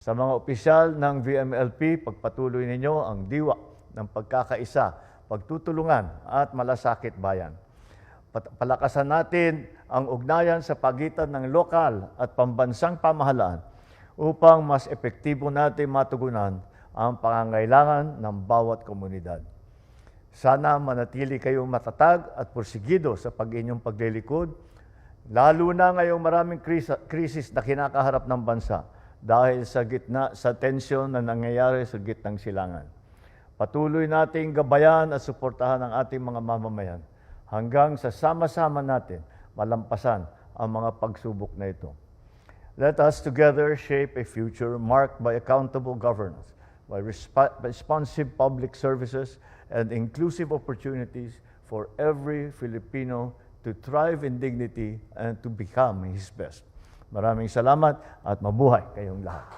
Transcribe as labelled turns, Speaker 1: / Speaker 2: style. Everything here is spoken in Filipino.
Speaker 1: Sa mga opisyal ng VMLP, pagpatuloy ninyo ang diwa ng pagkakaisa, pagtutulungan at malasakit bayan. Palakasan natin ang ugnayan sa pagitan ng lokal at pambansang pamahalaan upang mas epektibo natin matugunan ang pangangailangan ng bawat komunidad. Sana manatili kayong matatag at porsigido sa inyong paglilikod, lalo na ngayong maraming krisis na kinakaharap ng bansa dahil sa gitna sa tensyon na nangyayari sa gitnang silangan. Patuloy nating gabayan at suportahan ang ating mga mamamayan hanggang sa sama-sama natin malampasan ang mga pagsubok na ito. Let us together shape a future marked by accountable governance, by responsive public services, and inclusive opportunities for every Filipino to thrive in dignity and to become his best. Maraming salamat at mabuhay kayong lahat.